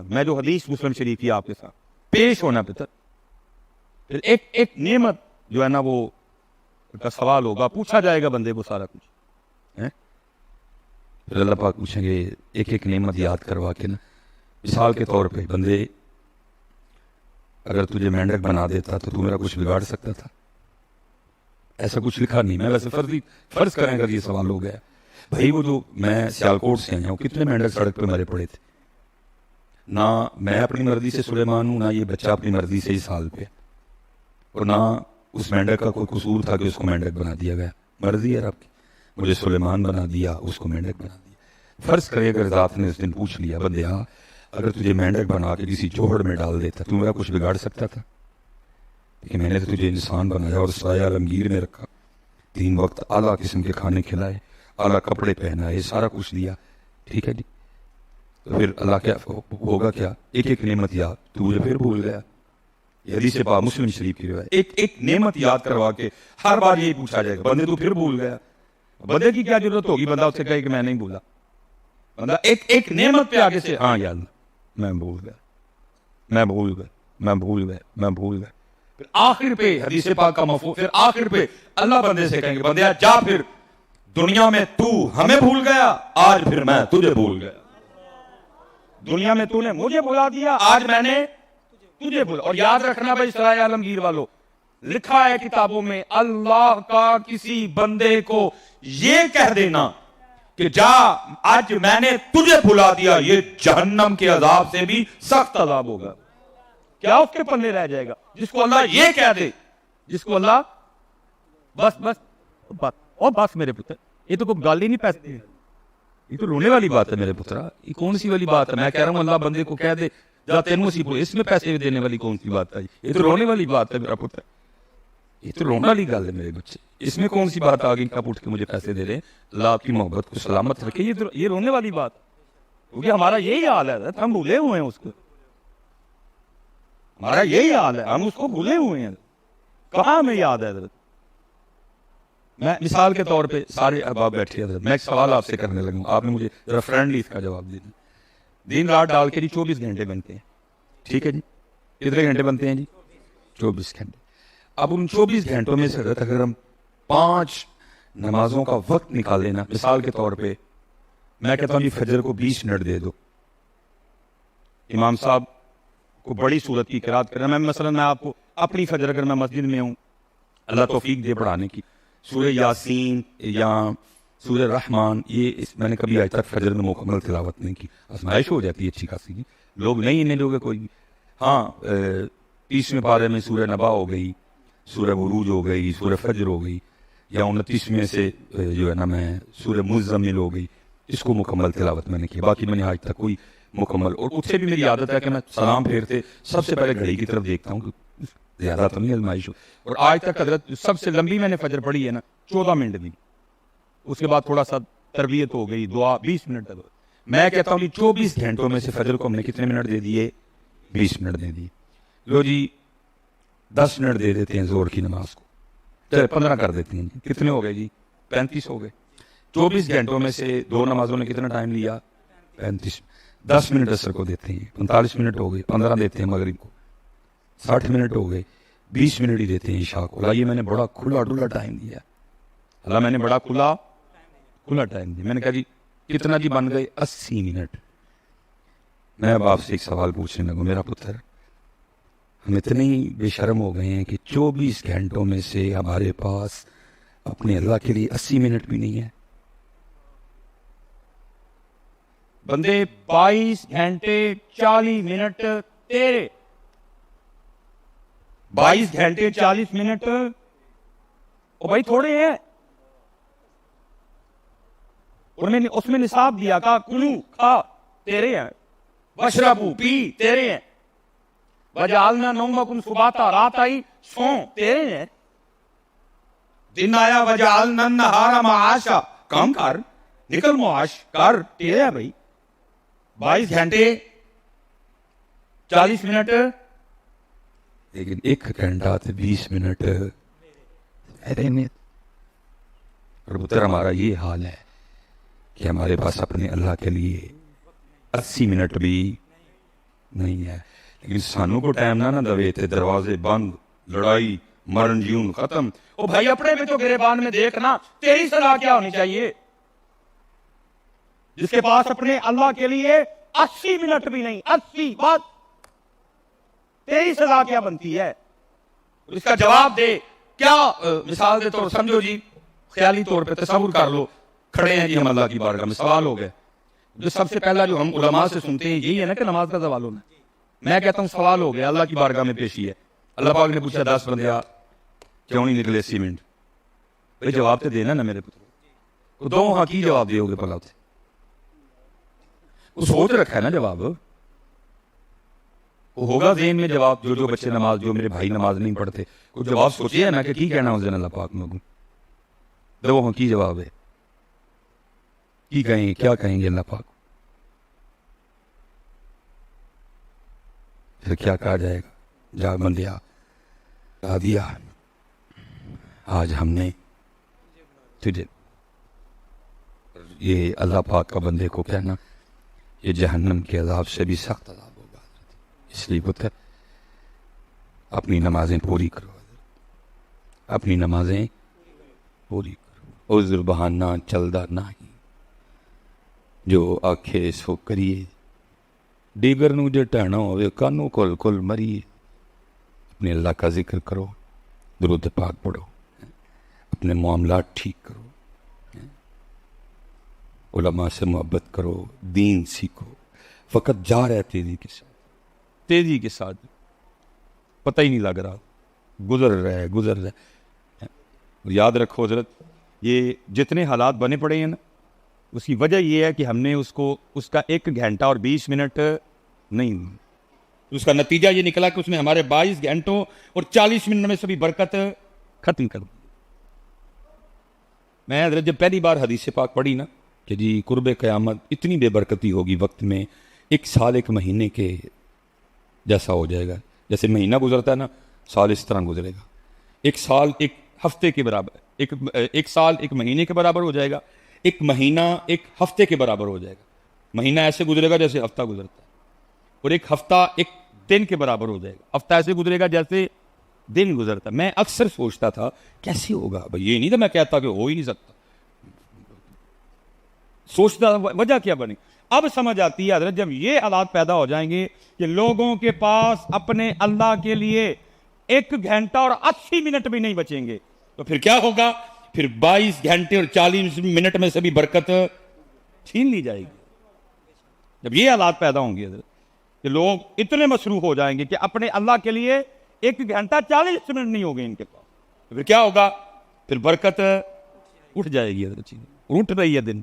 میں جو حدیث مسلم شریف کی آپ کے ساتھ پیش ہونا پتر, پھر ایک نعمت جو ہے نا وہ کا سوال ہوگا, پوچھا جائے گا بندے کو سارا کچھ. پھر اللہ پاک پوچھیں گے ایک ایک نعمت یاد کروا کے نا. مثال کے طور پہ بندے اگر تجھے مینڈک بنا دیتا تو میرا کچھ بگاڑ سکتا تھا؟ ایسا کچھ لکھا نہیں. میں ویسے فرض کریں اگر یہ سوال ہو گیا, بھائی وہ جو میں سیالکوٹ سے آیا ہوں, کتنے مینڈک سڑک پہ مرے پڑے تھے. نہ میں اپنی مرضی سے سلیمان ہوں, نہ یہ بچہ اپنی مرضی سے ہی سال پہ, اور نہ اس مینڈک کا کوئی قصور تھا کہ اس کو مینڈک بنا دیا گیا. مرضی ہے آپ کی, مجھے سلیمان بنا دیا, اس کو مینڈک بنا دیا. فرض کرے اگر ذات نے اس دن پوچھ لیا بندے ہاں اگر تجھے مینڈک بنا کے کسی چوہڑ میں ڈال دیتا تو میرا کچھ بگاڑ سکتا تھا؟ کہ میں نے تو تجھے انسان بنایا اور سایہ عالمگیر میں رکھا, 3 وقت اعلیٰ قسم کے کھانے کھلائے, اعلیٰ کپڑے پہنائے, سارا کچھ دیا. ٹھیک ہے جی, تو پھر اللہ کیا ہوگا, کیا ایک ایک نعمت یاد تو مجھے پھر بھول گیا. یہ حدیث پاک مسلم شریف کی روایت. ایک نعمت یاد کروا کے ہر بار یہی پوچھا جائے گا, بندے تو پھر بھول گیا. بندے کی کیا ضرورت ہوگی, بندہ اس سے کہے کہ میں نہیں بھولا. بندہ ایک نعمت پہ آگے سے ہاں یاد میں بھول گیا, میں بھول گیا, میں بھول گیا, میں بھول گیا. پھر آخر پہ حدیث پاک کا مفہوم, پھر آخر پہ اللہ بندے سے کہیں گے بندے جا پھر دنیا میں تو ہمیں بھول گیا, آج پھر میں تجھے بھول گیا. دنیا میں تو نے مجھے بھلا دیا, آج میں نے تجھے بھولا. اور یاد رکھنا بھائی سرائے عالمگیر والوں, لکھا ہے کتابوں میں اللہ کا کسی بندے کو یہ کہہ دینا کہ جا آج میں نے تجھے بھلا دیا, یہ جہنم کے عذاب سے بھی سخت عذاب ہوگا. کیا اس کے پلے رہ جائے گا جس کو اللہ یہ کہہ دے, جس کو اللہ بس میرے پتر, یہ تو کوئی گال ہی نہیں پیسے, یہ تو رونے والی بات ہے میرے پترا. یہ کون سی والی بات ہے؟ میں کہہ رہا ہوں اللہ بندے کو کہہ دے جا تینوں سی اس میں پیسے دینے والی کون سی بات ہے؟ یہ تو رونے والی بات ہے میرا پتر, یہ تو رونے والی گل ہے میرے بچے. اس میں کون سی بات آ گئی کب اٹھ کے مجھے پیسے دے رہے ہیں؟ اللہ آپ کی محبت کو سلامت رکھے. یہ رونے والی بات, کیونکہ ہمارا یہی حال ہے, ہم بھولے ہوئے ہیں اس کو. ہمارا یہی حال ہے, ہم اس کو بھولے ہوئے ہیں. کہاں ہمیں یاد ہے حضرت؟ میں مثال کے طور پہ سارے احباب بیٹھے حضرت, میں ایک سوال آپ سے کرنے لگوں, آپ نے مجھے ذرا فرینڈلی اس کا جواب دینا. دن رات ڈال کے جی 24 گھنٹے بنتے ہیں, ٹھیک ہے جی, کتنے گھنٹے بنتے ہیں جی؟ 24 گھنٹے. اب ان 24 گھنٹوں میں سے حضرت اگر ہم 5 نمازوں کا وقت نکال لینا, مثال کے طور پہ میں کہتا ہوں جی فجر کو 20 منٹ دے دو, امام صاحب کو بڑی صورت کی قرات کرنا. میں آپ کو اپنی فجر اگر میں مسجد میں ہوں, اللہ توفیق دے پڑھانے کی, سورہ یاسین یا سورہ رحمان, یہ میں نے کبھی آج تک فجر میں مکمل تلاوت نہیں کی. آزمائش ہو جاتی ہے اچھی خاصی, لوگ نہیں انہیں لوگ کوئی بھی. ہاں 30ویں پارے میں سورہ نبا ہو گئی, سورہ بروج ہو گئی, سورہ فجر ہو گئی, یا 29 میں سے جو ہے نا میں سورہ مزمل ہو گئی, اس کو مکمل تلاوت میں نے کی. باقی میں نے آج تک کوئی مکمل, اور اس سے بھی میری عادت ہے کہ میں سلام پھیرتے سب سے پہلے گھڑی کی طرف دیکھتا ہوں, زیادہ تو نہیں آزمائش ہو. اور آج تک حضرت سب سے لمبی میں نے فجر پڑھی ہے نا 14 منٹ دی, اس کے بعد تھوڑا سا تربیت ہو گئی, دعا 20 منٹ تک. میں کہتا ہوں 24 گھنٹوں میں سے فجر کو ہم نے کتنے منٹ دے دیے؟ 20 منٹ دے دیے. لو جی 10 منٹ دے دیتے ہیں زور کی نماز کو, چلے 15 کر دیتے ہیں, کتنے ہو گئے جی؟ 35 ہو گئے. 24 گھنٹوں میں سے 2 نمازوں نے کتنا ٹائم لیا؟ 35. 10 منٹ عصر کو دیتے ہیں, 45 منٹ ہو گئے. 15 دیتے ہیں مغرب کو, 60 منٹ ہو گئے. 20 منٹ ہی دیتے ہیں عشاء کو. یہ میں نے بڑا کھلا ڈلا ٹائم دیا, اللہ میں نے بڑا کھلا ٹائم دیا. میں نے کہا جی کتنا جی؟ بن گئے 80 منٹ. میں اب آپ سے ایک سوال پوچھنے لگوں, میرا پتر ہم اتنے ہی بے شرم ہو گئے ہیں کہ 24 گھنٹوں میں سے ہمارے پاس اپنے اللہ کے لیے 80 منٹ بھی نہیں ہے. بندے 22 گھنٹے 40 منٹ تیرے, 22 گھنٹے 40 منٹ او بھائی تھوڑے ہیں. اس میں نصاب دیا کا کلو کھا تیرے ہیں, وشربو پی تیرے ہیں, وجعلنا نومکم سباتا رات آئی سو تیرے ہیں, دن آیا وجعلنا النہار معاشا کام کر نکل معاش کر تیرے ہیں بھائی. 22 گھنٹے 40 منٹ, لیکن 1 گھنٹہ 20 منٹ. اور پتر ہمارا یہ حال ہے کہ ہمارے پاس اپنے اللہ کے لیے 80 منٹ بھی نہیں ہے. لیکن سانوں کو ٹائم نہ دوے تھے, دروازے بند, لڑائی مرن جیون ختم. او بھائی اپنے میں تو گریبان میں دیکھنا تیری سزا کیا ہونی چاہیے, جس کے پاس اپنے اللہ کے لیے 80 منٹ بھی نہیں. 80 بات تیری سزا کیا بنتی ہے, اس کا جواب دے. کیا مثال دے طور سمجھو جی, خیالی طور پہ تصور کر لو, کھڑے ہیں جی ہم اللہ کی بارگاہ میں, سوال ہو گئے. جو سب سے پہلا جو ہم علماء سے سنتے ہیں یہی ہے نا کہ نماز کا سوال ہونا. میں کہتا ہوں سوال ہو گیا, اللہ کی بارگاہ میں پیشی ہے. اللہ پاک نے پوچھا 10 بندے کیوں نہیں نکلے 80 منٹ؟ بھائی جواب تو دینا نا میرے پتر, دو ہاں کی جواب دے ہوگے پلا وہ سوچ رکھا ہے نا جواب, وہ ہوگا ذہن میں جواب. جو بچے نماز, جو میرے بھائی نماز نہیں پڑھتے, وہ جواب سوچے ہے نا کہ کی کہنا اس دن اللہ پاک میں دو ہاں کی جواب ہے, کی کہیں کیا کہیں گے اللہ پاک, پھر کیا کہا جائے گا؟ جا بندیا کہا دیا آج ہم نے تجھے, یہ اللہ پاک کا بندے کو کہنا یہ جہنم کے عذاب سے بھی سخت عذاب ہوگا. اس لیے پتر اپنی نمازیں پوری کرو, اپنی نمازیں پوری کرو. عذر بہانہ چلدا نہیں, جو آکھے سو کریے, دیگر نو جے ٹہنا ہوئے کانوں کل کل مریے. اپنے اللہ کا ذکر کرو, درود پاک پڑھو, اپنے معاملات ٹھیک کرو, علماء سے محبت کرو, دین سیکھو. فقط جا رہے تیزی کے ساتھ پتہ ہی نہیں لگ رہا, گزر رہے. یاد رکھو حضرت, یہ جتنے حالات بنے پڑے ہیں نا, اس کی وجہ یہ ہے کہ ہم نے اس کا 1 گھنٹہ اور 20 منٹ نہیں, اس کا نتیجہ یہ نکلا کہ اس نے ہمارے 22 گھنٹوں اور 40 منٹ میں سے بھی برکت ختم کر دی. میں حضرت جب پہلی بار حدیث پاک پڑھی نا کہ جی قرب قیامت اتنی بے برکتی ہوگی وقت میں, 1 سال 1 مہینے کے جیسا ہو جائے گا. جیسے مہینہ گزرتا ہے نا, سال اس طرح گزرے گا. 1 سال 1 ہفتے کے برابر, 1 سال 1 مہینے کے برابر ہو جائے گا. 1 مہینہ 1 ہفتے کے برابر ہو جائے گا. مہینہ ایسے گزرے گا جیسے ہفتہ گزرتا ہے, اور 1 ہفتہ 1 دن کے برابر ہو جائے گا. ہفتہ ایسے گزرے گا جیسے دن گزرتا. میں اکثر سوچتا تھا کیسے ہوگا بھائی, یہ نہیں تھا میں کہتا کہ ہو ہی نہیں سکتا, سوچتا وجہ کیا بنی. اب سمجھ آتی ہے حضرت, جب یہ حالات پیدا ہو جائیں گے کہ لوگوں کے پاس اپنے اللہ کے لیے 1 گھنٹہ اور 80 منٹ بھی نہیں بچیں گے, تو پھر کیا ہوگا؟ پھر 22 گھنٹے اور 40 منٹ میں سے بھی برکت چھین لی جائے گی. جب یہ حالات پیدا ہوں گے حضرت کہ لوگ اتنے مصروف ہو جائیں گے کہ اپنے اللہ کے لیے 1 گھنٹہ 40 منٹ نہیں ہوگے ان کے پاس, تو پھر کیا ہوگا؟ پھر برکت اٹھ جائے گی حضرت, اٹھ رہی ہے دن.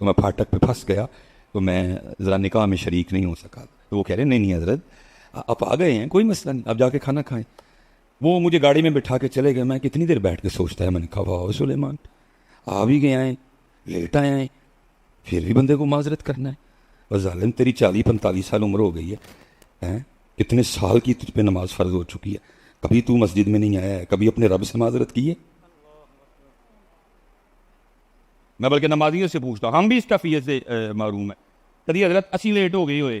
تو میں پھاٹک پہ پھنس گیا تو میں ذرا نکاح میں شریک نہیں ہو سکا. تو وہ کہہ رہے نہیں حضرت آپ آ گئے ہیں کوئی مسئلہ نہیں, آپ جا کے کھانا کھائیں. وہ مجھے گاڑی میں بٹھا کے چلے گئے. میں کتنی دیر بیٹھ کے سوچتا ہے, میں نے کہا واہ سلیمان آ بھی گئے ہیں, لیٹ آئے ہیں, پھر بھی بندے کو معذرت کرنا ہے. اور ظالم تیری 40-45 سال عمر ہو گئی ہے, کتنے سال کی تجھ پہ نماز فرض ہو چکی ہے, کبھی تو مسجد میں نہیں آیا ہے, کبھی اپنے رب سے معذرت کی ہے؟ میں بلکہ نمازیوں سے پوچھتا ہوں, ہم بھی اس کیفیت سے محروم ہیں. کبھی حضرت اسی لیٹ ہو گئی ہوئے,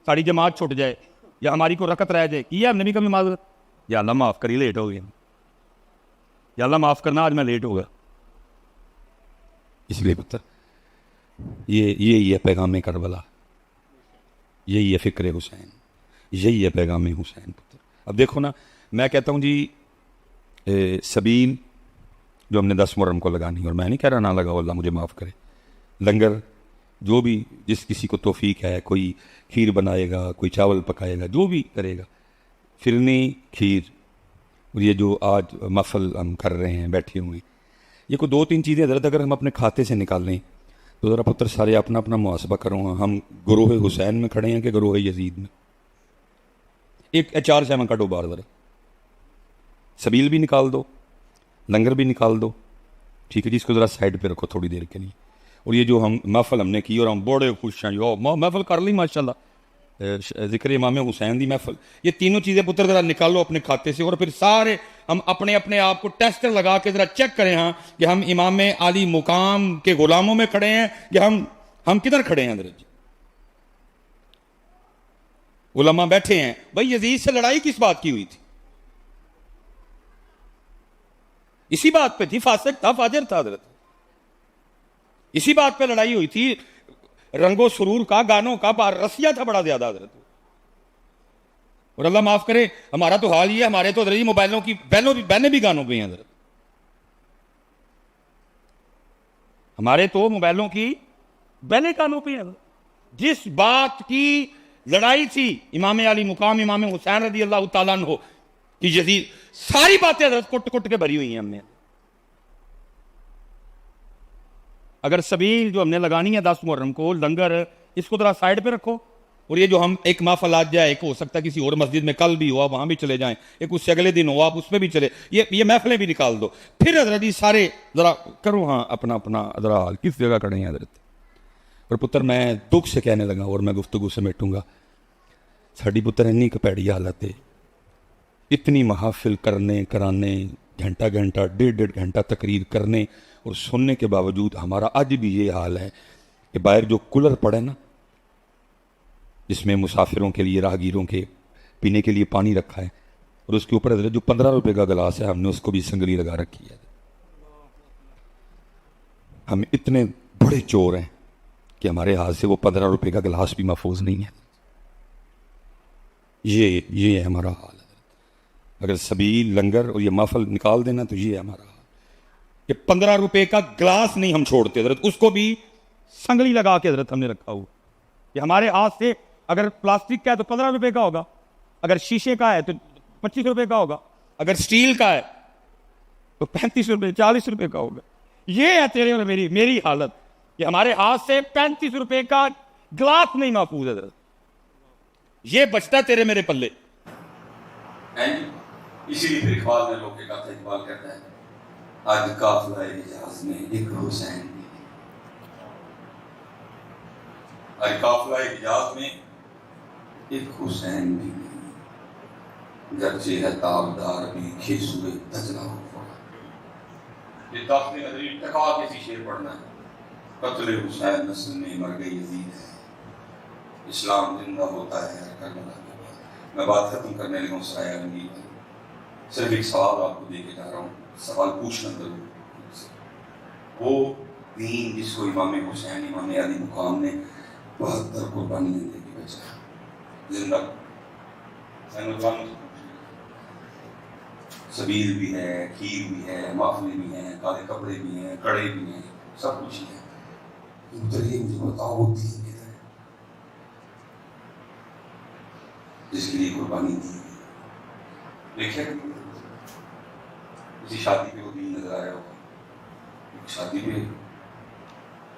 ساری جماعت چھوٹ جائے یا ہماری کو رکعت رہ جائے, کیا ہم نے بھی کبھی معذرت؟ یا اللہ معاف کری لیٹ ہو گئے, یا اللہ معاف کرنا آج میں لیٹ ہو گیا. اس لیے پتر یہی ہے پیغام کربلا, یہی ہے فکر حسین, یہی ہے پیغام حسین پتر. اب دیکھو نا, میں کہتا ہوں جی سبیل جو ہم نے 10 محرم کو لگانی, اور میں نہیں کہہ رہا نہ لگاؤ اللہ مجھے معاف کرے. لنگر جو بھی جس کسی کو توفیق ہے, کوئی کھیر بنائے گا, کوئی چاول پکائے گا, جو بھی کرے گا, فرنی کھیر, اور یہ جو آج محفل ہم کر رہے ہیں بیٹھے ہوئے, یہ کوئی 2-3 چیزیں حضرت اگر ہم اپنے کھاتے سے نکال لیں تو ذرا پتر سارے اپنا اپنا محاسبہ کرو. ہم گروہ حسین میں کھڑے ہیں کہ گروہ یزید میں؟ ایک 4 سیمن کٹو بار ذرا, سبیل بھی نکال دو, لنگر بھی نکال دو, ٹھیک ہے جی, اس کو ذرا سائڈ پہ رکھو تھوڑی دیر کے لیے. اور یہ جو ہم محفل ہم نے کی اور ہم بڑے خوش ہیں, جو محفل کر لی ماشاءاللہ, ذکر امام حسین دی محفل, یہ تینوں چیزیں پتر ذرا نکالو اپنے کھاتے سے, اور پھر سارے ہم اپنے اپنے آپ کو ٹیسٹر لگا کے ذرا چیک کریں ہاں کہ ہم امام علی مقام کے غلاموں میں کھڑے ہیں یا ہم کدھر کھڑے ہیں. حضرت جی علماء بیٹھے ہیں, بھائی یزید سے لڑائی کس بات کی ہوئی تھی؟ اسی بات پہ تھی, فاسق تھا فاجر تھا حضرت, اسی بات پہ لڑائی ہوئی تھی. رنگ و سرور کا, گانوں کا رسیہ تھا بڑا زیادہ حضرت. اور اللہ معاف کرے ہمارا تو حال یہ ہے, ہمارے تو حضرت موبائلوں کی بہنیں بھی گانوں پہ ہیں حضرت, ہمارے تو موبائلوں کی بہنیں گانوں پہ ہیں. جس بات کی لڑائی تھی امام علی مقام امام حسین رضی اللہ تعالیٰ عنہ کی یزید, ساری باتیں حضرت کٹ کٹ کے بھری ہوئی ہیں ہم نے. اگر سبیل جو ہم نے لگانی ہے 10 محرم کو, لنگر اس کو ذرا سائڈ پہ رکھو, اور یہ جو ہم ایک محفل آج جائے, ایک ہو سکتا ہے کسی اور مسجد میں کل بھی ہو آپ وہاں بھی چلے جائیں, ایک اس سے اگلے دن ہو آپ اس میں بھی چلے, یہ محفلیں بھی نکال دو. پھر حضرت جی سارے ذرا کرو ہاں اپنا اپنا ذرا حال کس جگہ کھڑے ہیں حضرت. اور پتر میں دکھ سے کہنے لگا اور میں گفتگو سمیٹوں گا, ساڑی پتر انی کپیڑی حالت ہے, اتنی محافل کرانے گھنٹہ 1.5 گھنٹہ تقریر کرنے اور سننے کے باوجود ہمارا آج بھی یہ حال ہے کہ باہر جو کولر پڑے نا, جس میں مسافروں کے لیے راہگیروں کے پینے کے لیے پانی رکھا ہے, اور اس کے اوپر حضرت جو 15 روپے کا گلاس ہے ہم نے اس کو بھی سنگلی لگا رکھی ہے. ہم اتنے بڑے چور ہیں کہ ہمارے ہاتھ سے وہ 15 روپے کا گلاس بھی محفوظ نہیں ہے. یہ ہے ہمارا حال. اگر سبیل لنگر اور یہ محفل نکال دینا تو یہ ہے ہمارا حال کہ 15 روپے کا گلاس نہیں ہم چھوڑتے حضرت, اس کو بھی سنگلی لگا کے حضرت ہم نے رکھا ہوا کہ ہمارے ہاتھ سے اگر پلاسٹک کا ہے تو 15 روپے کا ہوگا, اگر شیشے کا ہے تو 25 روپے کا ہوگا, اگر سٹیل کا ہے تو 35 روپے 40 روپے کا ہوگا. یہ ہے تیرے اور میری حالت کہ ہمارے ہاتھ سے 35 روپے کا گلاس نہیں محفوظ ہے حضرت, یہ بچتا تیرے میرے پلے. اسی لیے پھر اقبال نے لوگ کہا تھا, اقبال کہتا ہے آج قافلہ حجاز میں ایک حسین بھی, آج قافلہ حجاز میں ایک حسین بھی نہیں, گرچہ ہے تابدار بھی کھیسوئے دجلہ ہو پڑا. یہ داخل نظری ٹکا کے سی شیر پڑھنا ہے. قتل حسین نسل میں مر گئی یزید ہے, اسلام زندہ ہوتا ہے کربلا کے بعد. میں بات ختم کرنے لگا ہوں سایہ رنگی, صرف ایک سوال آپ کو دے کے جا رہا ہوں, سوال پوچھنا ضرور. وہ دین جس کو امام حسین امام علی مقام نے 72 قربانیاں دے کے بچا زندہ. سبیل بھی ہے, کھیر بھی ہے, محفلیں بھی ہیں, کالے کپڑے بھی ہیں, کڑے بھی ہیں, سب کچھ ہے. اتریے مجھے بتاؤ وہ دین کدھر ہے جس کے لیے قربانی دی. دیکھیں کسی شادی پہ وہ دین نظر آیا ہوگا, شادی پہ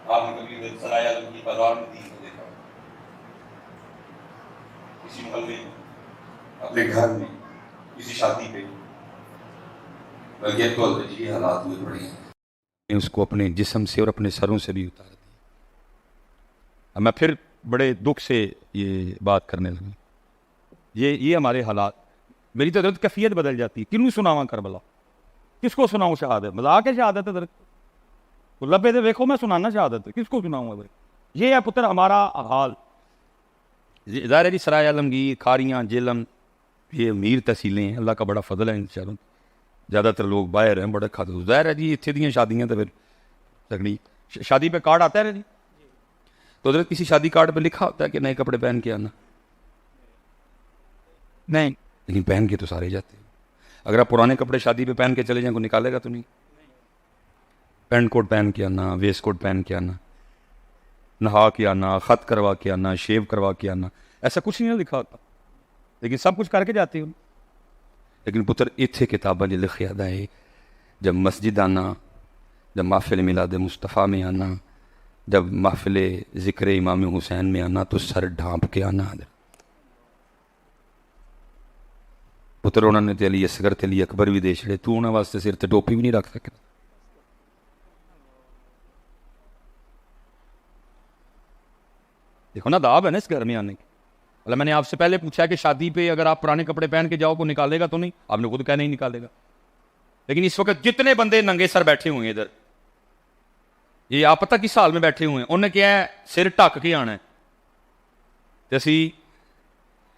آپ نے کبھی سرائے عالم کی بازار میں دین کو دیکھا؟ کسی محلے میں، اپنے گھر میں، کسی شادی پہ؟ بلکہ تو یہ حالات ہوئے پڑے ہیں، اس کو اپنے جسم سے اور اپنے سروں سے بھی اتار دیا۔ اب میں پھر بڑے دکھ سے یہ بات کرنے لگا، یہ ہمارے حالات، میری تو حضرت کیفیت بدل جاتی ہے۔ کنوں سناواں کربلا، کس کو سناؤں شہادت؟ مذاق ہے شہادت حضرت، لبے دے دیکھو میں سنانا شہادت، کس کو سناؤں حضرت؟ یہ ہے پتر ہمارا حال۔ ظاہر ہے جی سرائے عالمگیر، کھاریاں، جیلم، یہ امیر تحصیلیں ہیں، اللہ کا بڑا فضل ہے ان شہروں، زیادہ تر لوگ باہر ہیں، بڑے کھاتے۔ ظاہر ہے جی اتنے دیاں شادیاں تو پھر تگڑی، شادی پہ کارڈ آتا ہے نا جی، تو حضرت کسی شادی کارڈ پہ لکھا ہوتا ہے کہ نئے کپڑے پہن کے آنا؟ نہیں، لیکن پہن کے تو سارے جاتے ہیں۔ اگر آپ پرانے کپڑے شادی پہ پہن کے چلے جائیں، کو نکالے گا تو نہیں؟ پینٹ کوٹ پہن کے آنا، ویسٹ کوٹ پہن کے آنا، نہا کے آنا، خط کروا کے آنا، شیو کروا کے آنا، ایسا کچھ نہیں لکھا ہوتا، لیکن سب کچھ کر کے جاتے ہیں۔ لیکن پتر اتھے کتاباں جو لکھیا ہے، جب مسجد آنا، جب محفل میلاد مصطفیٰ میں آنا، جب محفل ذکر امام حسین میں آنا، تو سر ڈھانپ کے آنا۔ پتر انہوں نے تے علی اصغر تے علی اکبر بھی دے چھڑے، تو انہوں واسطے سر تے ٹوپی بھی نہیں رکھ سکتا۔ دیکھو نا دعاب ہے نا اس گھر میں آنے کی۔ اللہ میں نے آپ سے پہلے پوچھا کہ شادی پہ اگر آپ پرانے کپڑے پہن کے جاؤ کو نکالے گا تو نہیں؟ آپ نے خود کہا نہیں نکالے گا۔ لیکن اس وقت جتنے بندے ننگے سر بیٹھے ہوئے ہیں ادھر، یہ آپ پتہ کس حال میں بیٹھے ہوئے ہیں؟ انہیں کیا ہے سر ٹک کے آنا ہے تے اسی،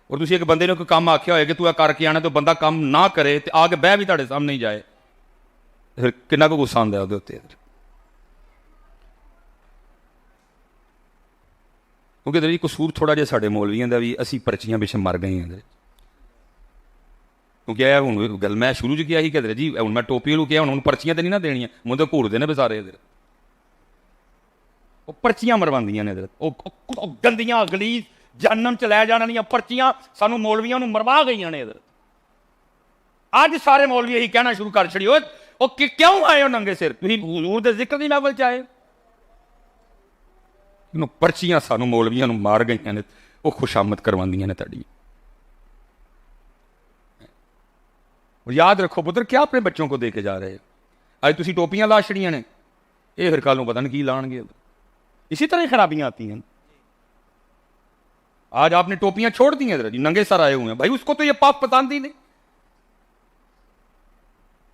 اور تسی ایک بندے نے کوئی کام آکھیا ہوئے کہ تو کر کے آنا، تو بندہ کام نہ کرے تے آگے بہ بھی تہاڈے سامنے ہی جائے، پھر کنا کو غصہ آندا ہے اودے اوتے۔ کیونکہ در قصور تھوڑا جہا ساڈے مولویاں دا بھی، اسی پرچیاں پچھے مر گئے ہیں۔ کیونکہ یہ ہوں گل میں شروع چ کیا ہی کہ جی ہوں میں ٹوپی والوں کیا، ہوں پرچیاں تو نہیں نہ دینیاں، مجھے تو گھوڑتے ہیں بسارے ادھر، وہ پرچیاں مرواندیاں نے حضرت، وہ گندیاں گلیز جہنم چ لے جان والیاں پرچیاں سانو مولویاں نو مروا گئی نے حضرت۔ اج سارے مولوی یہی کہنا شروع کر چھڑی، وہ کیوں آئے ہو ننگے سر؟ تسی حضور دے ذکر دی محفل چ آئے؟ پرچیاں سانو مولویاں نو مار گئی نے، وہ خوشامد کرواندیاں نے تہاڈی۔ اور یاد رکھو پتر کیا اپنے بچوں کو دے کے جا رہے ہو؟ آج تسی ٹوپیاں لا چھڑیاں نے، یہ پھر کالوں پتہ نہیں کی لان گے۔ اسی طرح خرابیاں آتی ہیں۔ آج آپ نے ٹوپیاں چھوڑ دی ہیں، ننگے سر آئے ہوئے ہیں، بھائی اس کو تو یہ پف پسند ہی نہیں،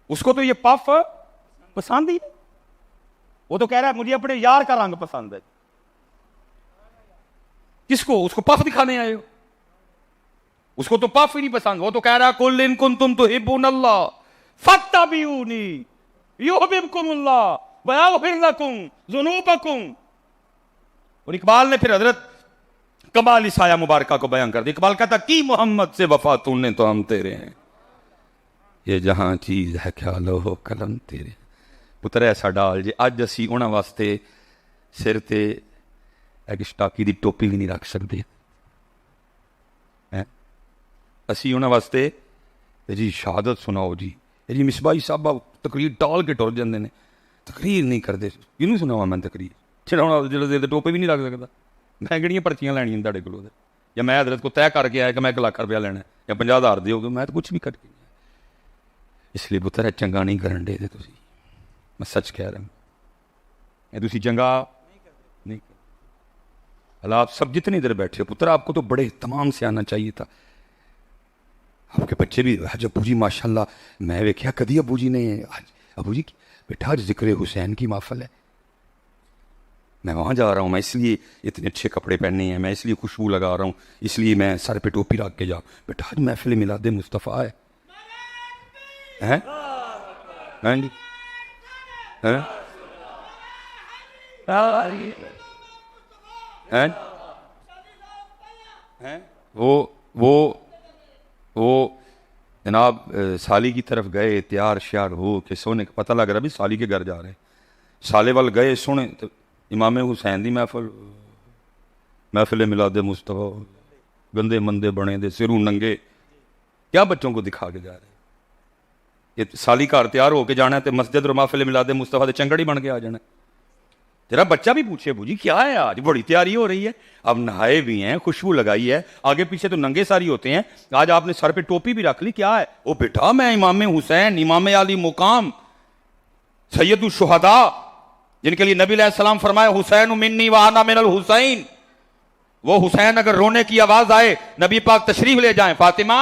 اس کو تو یہ پف پسند ہی نہیں، وہ تو کہہ رہا ہے مجھے اپنے یار کا رنگ پسند ہے۔ کس کو؟ اس کو پف دکھانے آئے ہو؟ اس کو تو پف ہی نہیں پسند، وہ تو کہہ رہا ہے قل ان کنتم تحبون اللہ فاتبعونی یحببکم اللہ ویغفر لکم ذنوبکم۔ اور اقبال نے پھر حضرت کمال اس آیہ مبارکہ کو بیان کر دیا۔ اقبال کہتا کی محمد سے وفا تو نے تو ہم تیرے ہیں، یہ جہاں چیز ہے کیا لوہ قلم تیرے۔ پتر ایسا ڈال جی اج اسی انہاں واسطے سر تے ایک سٹاکی دی ٹوپی بھی نہیں رکھ سکتے، اسی انہاں واسطے جی شہادت سناؤ جی، جی مصباحی صاحب تقریر ٹال کے ٹر جاندے نے، تقریر نہیں کرتے، کینوں سناواں میں تقریر؟ چھڑاؤنا جڑا ٹوپے بھی نہیں رکھ سکتا، میں کہڑیاں پرچیاں لینیاں تہاڈے کولوں؟ یا میں حضرت کو طے کر کے آیا کہ میں 1 لاکھ روپیہ لینا ہے یا 50,000 دیو گے؟ میں تو کچھ بھی کر کے، اس لیے پتر چنگا نہیں کرن دے تسی، میں سچ کہہ رہا ہوں، یہ تسی چنگا نہیں۔ اللہ آپ سب جتنے ادھر بیٹھے ہو پتر، آپ کو تو بڑے اہتمام سے آنا چاہیے تھا۔ آپ کے بچے بھی آج ابو جی ماشاءاللہ، میں ویکھیا کدی ابو جی نے آج ابو جی بیٹا آج ذکر حسین کی محفل ہے، میں وہاں جا رہا ہوں، میں اس لیے اتنے اچھے کپڑے پہنے ہیں، میں اس لیے خوشبو لگا رہا ہوں، اس لیے میں سر پہ ٹوپی رکھ کے جاؤں۔ بیٹا آج محفل میلاد مصطفیٰ ہے، ہاں جی، وہ جناب سالی کی طرف گئے تیار شیار ہو کے سونے کا پتہ لگ رہا بھی سالی کے گھر جا رہے ہیں، سالے وال گئے سونے تو امام حسین دی محفل میلاد مصطفیٰ، گندے مندے بنے دے سروں ننگے، کیا بچوں کو دکھا کے جا رہے ہیں؟ یہ سالی گھر تیار ہو کے جانا ہے تو مسجد اور محفل میلاد مصطفیٰ دے چنگڑ ہی بن کے آ جانا ہے۔ تیرا بچہ بھی پوچھے ابو جی کیا ہے آج بڑی تیاری ہو رہی ہے, اب نہائے بھی ہیں, خوشبو لگائی ہے, آگے پیچھے تو ننگے ساری ہوتے ہیں, آج آپ نے سر پہ ٹوپی بھی رکھ لی, کیا ہے؟ او بیٹا میں امام حسین, امام علی مقام, سید الشہداء, جن کے لیے نبی علیہ السلام فرمایا حسین منی وانا من الحسین. وہ حسین اگر رونے کی آواز آئے نبی پاک تشریف لے جائیں, فاطمہ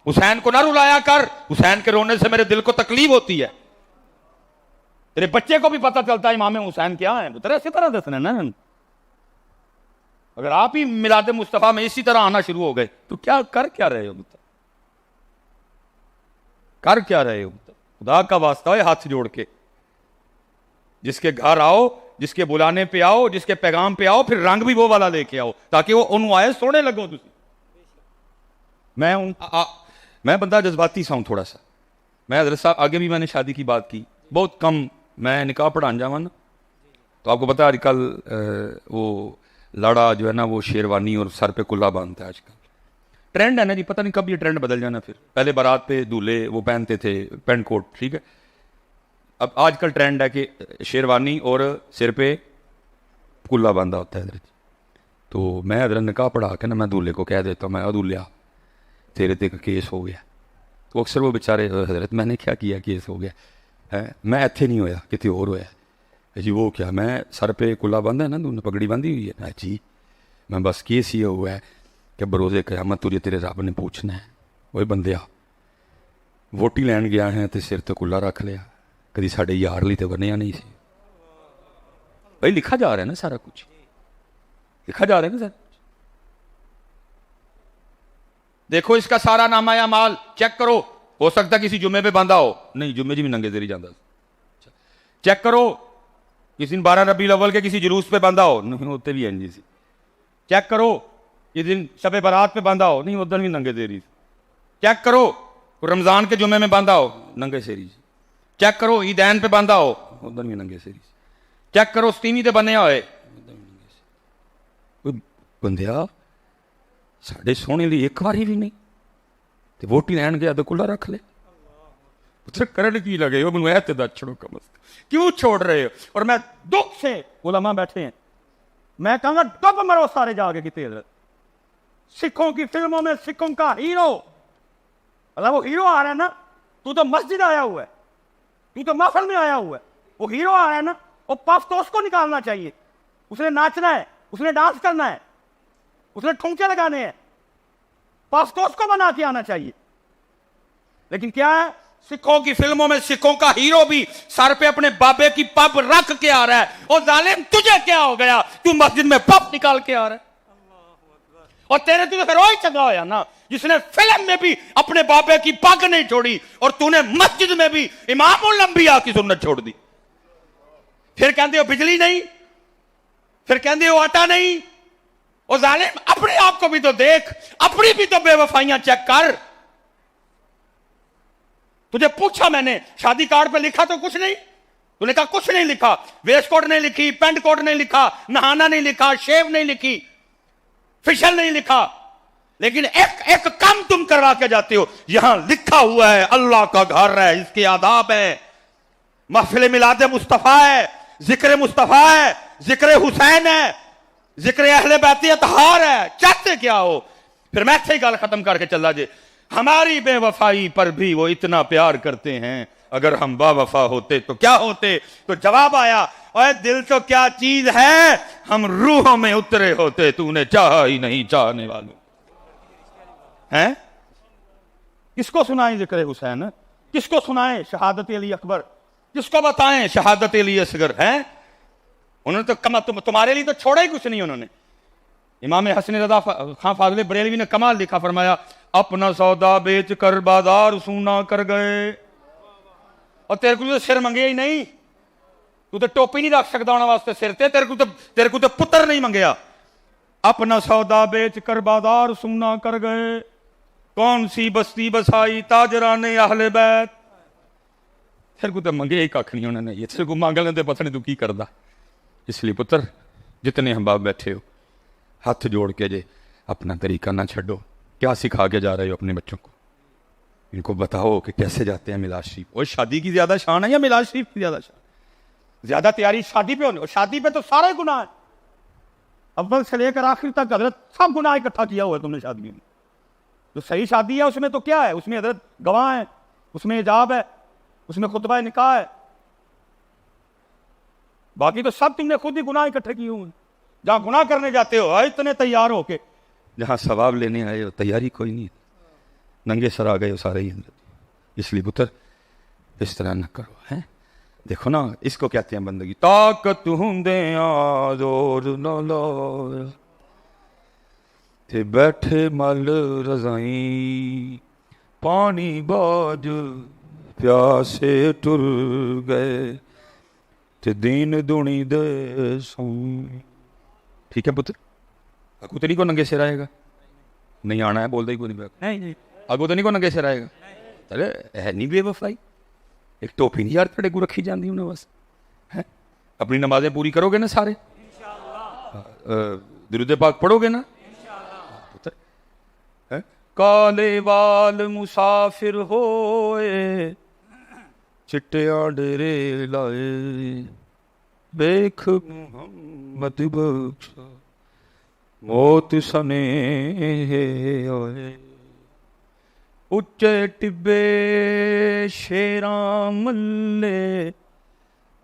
حسین کو نہ رلایا کر, حسین کے رونے سے میرے دل کو تکلیف ہوتی ہے. تیرے بچے کو بھی پتہ چلتا ہے امام حسین کیا ہے, تیرے اسی طرح دسنا نا. اگر آپ ہی میلاد مصطفیٰ میں اسی طرح آنا شروع ہو گئے تو کیا کر کیا رہے ہو, کر کیا رہے ہو؟ خدا کا واسطہ ہے ہاتھ جوڑ کے, جس کے گھر آؤ, جس کے بلانے پہ آؤ, جس کے پیغام پہ آؤ, پھر رنگ بھی وہ والا لے کے آؤ تاکہ وہ انہوں آئے سونے لگو. میں بندہ جذباتی سا ہوں تھوڑا سا. میں حضرت صاحب آگے بھی میں نے شادی کی بات کی, بہت کم میں نکاح پڑھان جاواں نا, تو آپ کو پتا آج کل وہ لڑا جو ہے نا وہ شیروانی اور سر پہ کلا باندھتا ہے. آج کل ٹرینڈ ہے نا جی, پتہ نہیں کب یہ ٹرینڈ بدل جانا. پھر پہلے بارات پہ دولہے وہ پہنتے تھے پینٹ کوٹ, ٹھیک ہے, اب آج کل ٹرینڈ ہے کہ شیروانی اور سر پہ کلا باندھا ہوتا ہے حضرت. تو میں حضرت نکاح پڑھا کے نا میں دولہے کو کہہ دیتا ہوں, میں دولہا تیرے تے کا کیس ہو گیا. تو اکثر وہ بیچارے حضرت میں نے کیا کیس ہو گیا ہے, میں ایتھے نہیں ہویا کتے اور ہویا جی. وہ کیا, میں سر پہ کلا باندھا ہے نا, تو پگڑی باندھی ہوئی ہے جی, میں بس کیس یہ ہوا ہے کہ بروزے قیامت تجھے تیرے رب نے پوچھنا ہے. وہی بندیا ووٹی لین گیا ہے تو سر تے کلا رکھ لیا, کدی ساڈے یار لی تو بنیا نہیں سی. بھائی لکھا جا رہا ہے نا سارا کچھ, لکھا جا رہا ہے نا سر. دیکھو اس کا سارا نامہ اعمال چیک کرو, ہو سکتا ہے کسی جمعے پہ باندھا ہو, نہیں جمعے جی بھی ننگے زیری جاندہ. چیک کرو کسی دن 12 ربیع الاول کے کسی جلوس پہ باندھا ہو, نہیں ہوتے بھی ہیں جی سی. چیک کرو یہ دن شب برات پہ باندھا ہو, نہیں ادھر بھی ننگے زیری. چیک کرو رمضان کے جمعے میں باندھا ہو, ننگے سیری. چیک کرو عیدین پہ باندھا ہو, ادھر بھی ننگے سیری. چیک کرو ستیویں تے بنیا ہوئے, بندیا ساڈے سونے لی ایک باری بھی نہیں تے ووٹی لین گیا تو کلا رکھ لے. کرن کی لگے ہو مجھے ایتے دا چھڑو کم از کم, کیوں چھوڑ رہے ہو؟ اور میں دکھ سے علماء بیٹھے ہیں, میں کہوں گا ڈب مرو سارے جا کے کتے. حضرت سکھوں کی فلموں میں سکھوں کا ہیرو, اللہ وہ ہیرو آ رہا ہے نا, تو مسجد آیا ہوا ہے, تو محفل میں آیا ہوا ہے, وہ ہیرو آ رہا ہے نا, وہ پف تو اس کو نکالنا چاہیے, اس نے ناچنا ہے, اس نے ڈانس کرنا ہے, اس نے ٹھونکے لگانے ہیں, پف تو اس کو بنا کے آنا چاہیے. لیکن کیا ہے, سکھوں کی فلموں میں سکھوں کا ہیرو بھی سر پہ اپنے بابے کی پپ رکھ کے آ رہا ہے. اور ظالم تجھے کیا ہو گیا, تو مسجد میں پپ نکال کے آ رہا ہے. اور تیرے تو پھر وہی چنگا ہویا نا جس نے فلم میں بھی اپنے بابے کی پگ نہیں چھوڑی, اور تو نے مسجد میں بھی امام الانبیاء کی سنت چھوڑ دی. پھر کہندے ہو بجلی نہیں, پھر کہندے ہو آٹا نہیں. اور ظالم اپنے آپ کو بھی تو دیکھ, اپنی بھی تو بے وفائیاں چیک کر. تجھے پوچھا میں نے شادی کارڈ پہ لکھا تو کچھ نہیں, تو نے کہا کچھ نہیں لکھا, ویسٹ کوٹ نہیں لکھی, پینٹ کوٹ نہیں لکھا, نہانا نہیں لکھا, شیو نہیں لکھی, فیشل نہیں لکھا, لیکن ایک ایک کام تم کروا کے جاتے ہو. یہاں لکھا ہوا ہے اللہ کا گھر ہے, اس کے آداب ہے, محفل میلاد مصطفیٰ ہے, ذکر مصطفیٰ ہے, ذکر حسین ہے, ذکر اہل بیت اطہار ہے, چاہتے کیا ہو؟ پھر میں سے ہی گال ختم کر کے چلا جے, ہماری بے وفائی پر بھی وہ اتنا پیار کرتے ہیں, اگر ہم با وفا ہوتے تو کیا ہوتے؟ تو جواب آیا, اوے دل تو کیا چیز ہے, ہم روحوں میں اترے ہوتے, تو نے چاہا ہی نہیں چاہنے والوں. ہیں کس کو سنائیں ذکر حسین, کس کو سنائیں شہادت علی اکبر, کس کو بتائیں شہادت علی اصغر؟ ہیں انہوں نے تو تمہارے لیے تو چھوڑا ہی کچھ نہیں. انہوں نے امام حسن رضا خان فاضل بریلوی نے کمال لکھا, فرمایا اپنا سودا بیچ کر بازار سونا کر گئے. اور تیرے کو تو سر منگے ہی نہیں, تو ٹوپی نہیں رکھ سکتا انہوں واسطے سر تے, تیرے کو تو پتر نہیں منگیا. اپنا سودا بیچ کر بازار سونا کر گئے, کون سی بستی بسائی تاجران اہل بیت. تیرے کو تو منگے ہی کھ نہیں انہوں نے, یہ تیرے کو مانگ لیندے پتہ نہیں تو کی کردا. اس لیے پتر جتنے ہم باپ بیٹھے ہو ہاتھ جوڑ کے جے اپنا طریقہ نہ چھڈو. کیا سکھا کے جا رہے ہو اپنے بچوں کو؟ ان کو بتاؤ کہ کیسے جاتے ہیں میلاد شریف. اور شادی کی زیادہ شان ہے یا میلاد شریف کی زیادہ شان؟
زیادہ تیاری شادی پہ ہونے، اور شادی پہ تو سارے گناہ ہیں، اول سے لے کر آخر تک حضرت سب گناہ اکٹھا کیا ہوا ہے تم نے شادی میں. جو صحیح شادی ہے اس میں تو کیا ہے، اس میں حضرت گواہ ہیں، اس میں حجاب ہے، اس میں خطبہ نکاح ہے، باقی تو سب تم نے خود ہی گناہ اکٹھے کیے ہوئے ہیں. جہاں گناہ کرنے جاتے ہو اتنے تیار ہو کے،
جہاں ثواب لینے آئے ہو تیاری کوئی نہیں، ننگے سر آ گئے ہو سارے ہی. اس لیے پتر اس طرح نہ کرو. ہیں دیکھو نا، اس کو کہتے ہیں بندگی. طاقت ہندیاں زور نہ لایا تے بیٹھے مل رضائیں، پانی باج پیاسے ٹر گئے تے دین دنی دے سوں. ٹھیک ہے پتر، اگو تیری کو ننگے سر آئے گا؟ نہیں آنا ہے، بولتا ہی کوئی نہیں. اگو تو نہیں کو ننگے سر آئے گا؟ ارے ہے نہیں بے وفائی، ایک ٹوپی نہیں یار تھڑے کو رکھی جاندی انہیں بس. اپنی نمازیں پوری کرو گے نا سارے، درود پاک پڑھو گے نا. کالے وال مسافر ہوئے چٹیاں ڈیرے لائے، دیکھ محمد بخشا موت سنے ہوئے. اچے ٹبے شیراں ملے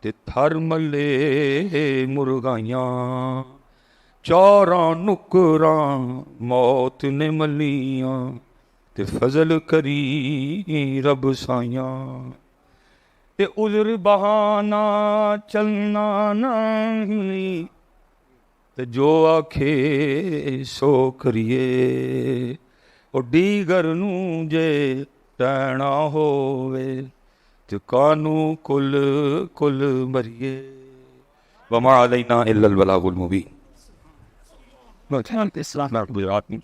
تے تھر ملے مرغائیاں، چاراں نکراں موت نے ملیاں تے فضل کری رب سائیاں. تے عذر بہانہ چلنا نہیں تے جو آکھے سو کریے، اور دیگر نو جے ٹینا ہووے تے کانو کل کل مریے. وما علینا الا البلاغ المبین. گجرات میں